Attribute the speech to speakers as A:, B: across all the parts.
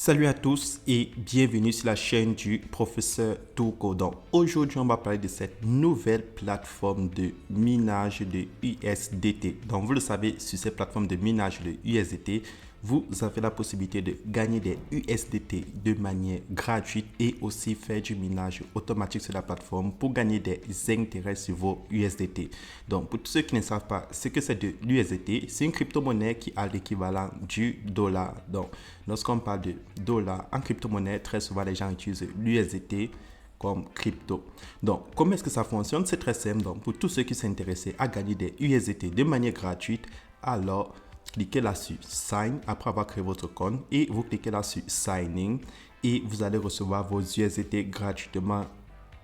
A: Salut à tous et bienvenue sur la chaîne du professeur Touko. Donc aujourd'hui on va parler de cette nouvelle plateforme de minage de USDT. Donc vous le savez, sur cette plateforme de minage de USDT, vous avez la possibilité de gagner des USDT de manière gratuite et aussi faire du minage automatique sur la plateforme pour gagner des intérêts sur vos USDT. Donc pour tous ceux qui ne savent pas ce que c'est de l'USDT, c'est une crypto-monnaie qui a l'équivalent du dollar. Donc lorsqu'on parle de dollar en crypto-monnaie, très souvent les gens utilisent l'USDT comme crypto. Donc, comment est-ce que ça fonctionne? C'est très simple. Donc, pour tous ceux qui s'intéressent à gagner des USDT de manière gratuite, alors cliquez là sur Sign après avoir créé votre compte et vous cliquez là sur Signing et vous allez recevoir vos USDT gratuitement.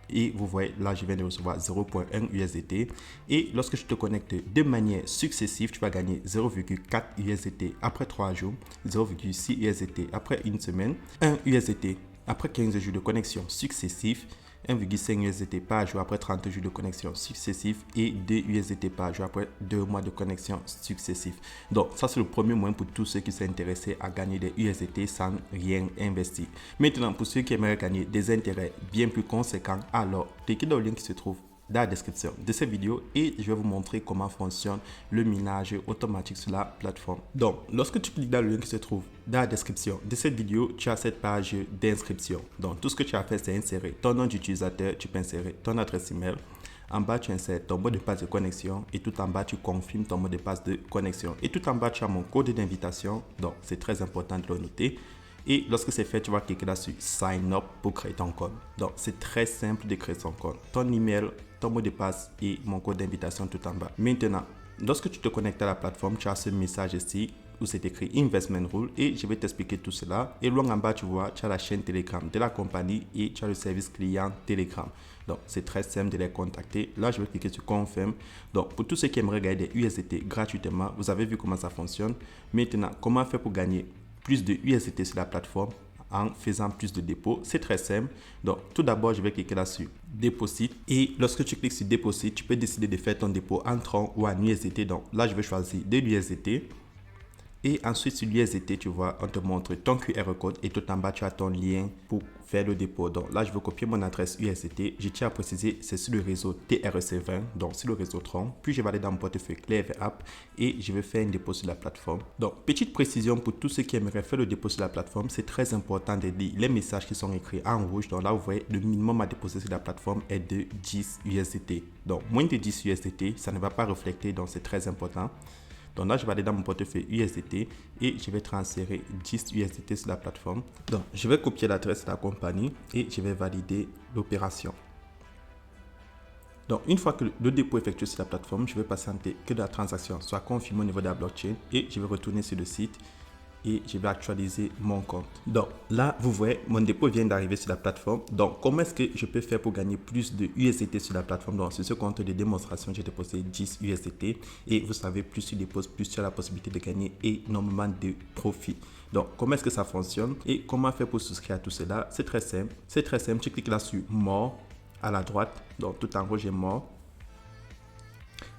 A: Et vous voyez, là, je viens de recevoir 0.1 USDT. Et lorsque je te connecte de manière successive, tu vas gagner 0,4 USDT après 3 jours, 0,6 USDT après une semaine, 1 USDT après 15 jours de connexion successifs, 1,5 USDT par jour après 30 jours de connexion successifs et 2 USDT par jour après 2 mois de connexion successifs. Donc, ça, c'est le premier moyen pour tous ceux qui sont intéressés à gagner des USDT sans rien investir. Maintenant, pour ceux qui aimeraient gagner des intérêts bien plus conséquents, alors cliquez dans le lien qui se trouve dans la description de cette vidéo et je vais vous montrer comment fonctionne le minage automatique sur la plateforme. Donc, lorsque tu cliques dans le lien qui se trouve dans la description de cette vidéo, tu as cette page d'inscription. Donc, tout ce que tu as fait, c'est insérer ton nom d'utilisateur, tu peux insérer ton adresse email. En bas, tu insères ton mot de passe de connexion et tout en bas, tu confirmes ton mot de passe de connexion. Et tout en bas, tu as mon code d'invitation. Donc, c'est très important de le noter. Et lorsque c'est fait, tu vas cliquer là sur Sign Up pour créer ton compte. Donc, c'est très simple de créer son compte. Ton email, ton mot de passe et mon code d'invitation tout en bas. Maintenant, lorsque tu te connectes à la plateforme, tu as ce message ici où c'est écrit Investment Rule et je vais t'expliquer tout cela. Et loin en bas, tu vois, tu as la chaîne Telegram de la compagnie et tu as le service client Telegram. Donc, c'est très simple de les contacter. Là, je vais cliquer sur Confirm. Donc, pour tous ceux qui aimeraient gagner des USDT gratuitement, vous avez vu comment ça fonctionne. Maintenant, comment faire pour gagner plus de USDT sur la plateforme en faisant plus de dépôts? C'est très simple. Donc, tout d'abord, je vais cliquer là sur Deposit. Et lorsque tu cliques sur Deposit, tu peux décider de faire ton dépôt en tronc ou en USDT. Donc, là, je vais choisir de l'USDT. Et ensuite, sur l'USDT, tu vois, on te montre ton QR code et tout en bas, tu as ton lien pour faire le dépôt. Donc là, je vais copier mon adresse USDT. Je tiens à préciser, c'est sur le réseau TRC20, donc sur le réseau Tron. Puis, je vais aller dans mon portefeuille Clever App et je vais faire un dépôt sur la plateforme. Donc, petite précision pour tous ceux qui aimeraient faire le dépôt sur la plateforme, c'est très important de lire les messages qui sont écrits en rouge. Donc là, vous voyez, le minimum à déposer sur la plateforme est de 10 USDT. Donc, moins de 10 USDT, ça ne va pas refléter, donc c'est très important. Donc là, je vais aller dans mon portefeuille USDT et je vais transférer 10 USDT sur la plateforme. Donc, je vais copier l'adresse de la compagnie et je vais valider l'opération. Donc, une fois que le dépôt est effectué sur la plateforme, je vais patienter que la transaction soit confirmée au niveau de la blockchain et je vais retourner sur le site et je vais actualiser mon compte. Donc là, vous voyez, mon dépôt vient d'arriver sur la plateforme. Donc, comment est-ce que je peux faire pour gagner plus de USDT sur la plateforme? Donc, sur ce compte de démonstration, j'ai déposé 10 USDT. Et vous savez, plus tu déposes, plus tu as la possibilité de gagner énormément de profit. Donc, comment est-ce que ça fonctionne et comment faire pour souscrire à tout cela? C'est très simple. C'est très simple. Tu cliques là sur More à la droite. Donc, tout en haut, j'ai More.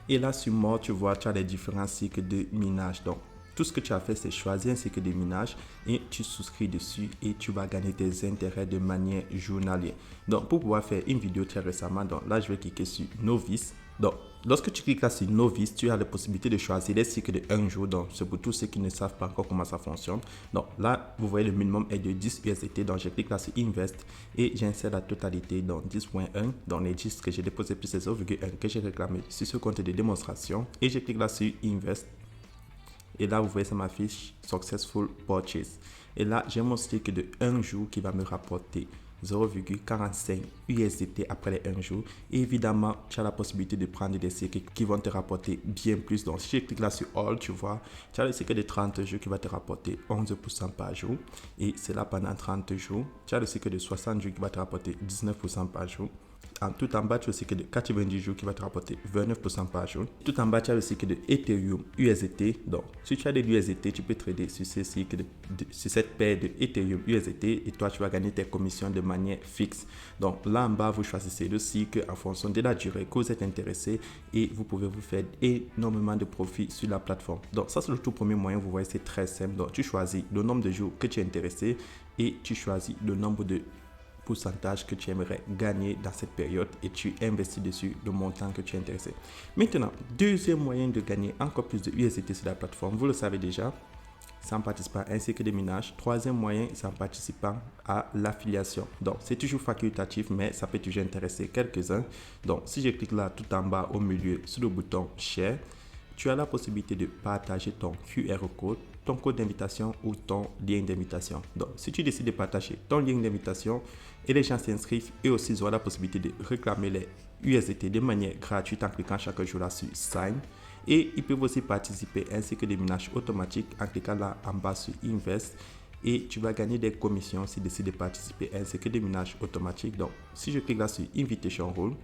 A: Et là, sur More, tu vois, tu as les différents cycles de minage. Donc, tout ce que tu as fait, c'est choisir un cycle de minage et tu souscris dessus et tu vas gagner tes intérêts de manière journalière. Donc, pour pouvoir faire une vidéo très récemment, donc là, je vais cliquer sur Novice. Donc, lorsque tu cliques là sur Novice, tu as la possibilité de choisir les cycles de 1 jour. Donc, c'est pour tous ceux qui ne savent pas encore comment ça fonctionne. Donc, là, vous voyez, le minimum est de 10 USDT. Donc, je clique là sur Invest et j'insère la totalité dans 10.1. Dans les 10 que j'ai déposé plus les 0,1 que j'ai réclamé sur ce compte de démonstration. Et je clique là sur Invest. Et là, vous voyez, ça m'affiche Successful Purchase. Et là, j'ai mon cycle de 1 jour qui va me rapporter 0,45 USDT après les 1 jour. Et évidemment, tu as la possibilité de prendre des cycles qui vont te rapporter bien plus. Donc, si je clique là sur All, tu vois, tu as le cycle de 30 jours qui va te rapporter 11% par jour. Et c'est là pendant 30 jours. Tu as le cycle de 60 jours qui va te rapporter 19% par jour. Tout en bas, tu as le cycle de 90 jours qui va te rapporter 29% par jour. Tout en bas, tu as le cycle de Ethereum USDT. Donc, si tu as des USDT, tu peux trader sur ce cycle sur cette paire de Ethereum USDT et toi, tu vas gagner tes commissions de manière fixe. Donc, là en bas, vous choisissez le cycle en fonction de la durée que vous êtes intéressé et vous pouvez vous faire énormément de profit sur la plateforme. Donc, ça, c'est le tout premier moyen. Vous voyez, c'est très simple. Donc, tu choisis le nombre de jours que tu es intéressé et tu choisis le nombre de pourcentage que tu aimerais gagner dans cette période et tu investis dessus le montant que tu es intéressé. Maintenant, deuxième moyen de gagner encore plus de USDT sur la plateforme, vous le savez déjà, c'est en participant à un cycle de minage. Troisième moyen, c'est en participant à l'affiliation. Donc, c'est toujours facultatif, mais ça peut toujours intéresser quelques-uns. Donc, si je clique là tout en bas au milieu sur le bouton Share, tu as la possibilité de partager ton QR code, ton code d'invitation ou ton lien d'invitation. Donc, si tu décides de partager ton lien d'invitation et les gens s'inscrivent, et aussi ils auront la possibilité de réclamer les USDT de manière gratuite en cliquant chaque jour là sur Sign. Et ils peuvent aussi participer ainsi que des minages automatiques en cliquant là en bas sur Invest. Et tu vas gagner des commissions si tu décides de participer ainsi que des minages automatiques. Donc, si je clique là sur Invitation Rule,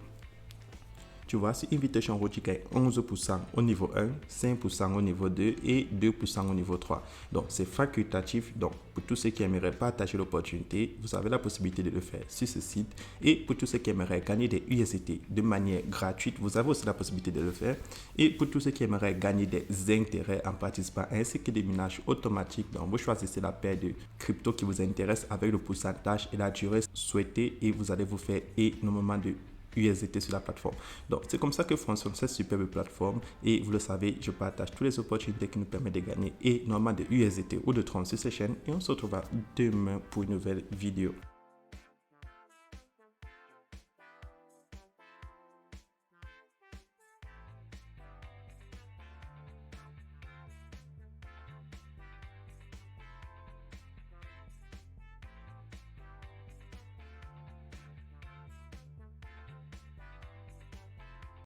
A: tu vois, sur Invitation Rule, tu gagnes 11% au niveau 1, 5% au niveau 2 et 2% au niveau 3. Donc, c'est facultatif. Donc, pour tous ceux qui aimeraient partager l'opportunité, vous avez la possibilité de le faire sur ce site. Et pour tous ceux qui aimeraient gagner des USDT de manière gratuite, vous avez aussi la possibilité de le faire. Et pour tous ceux qui aimeraient gagner des intérêts en participant ainsi que des minages automatiques, donc vous choisissez la paire de crypto qui vous intéresse avec le pourcentage et la durée souhaitée et vous allez vous faire énormément de USDT sur la plateforme. Donc, c'est comme ça que fonctionne cette superbe plateforme et vous le savez, je partage toutes les opportunités qui nous permettent de gagner énormément de USDT ou de Tron sur cette chaîne et on se retrouvera demain pour une nouvelle vidéo.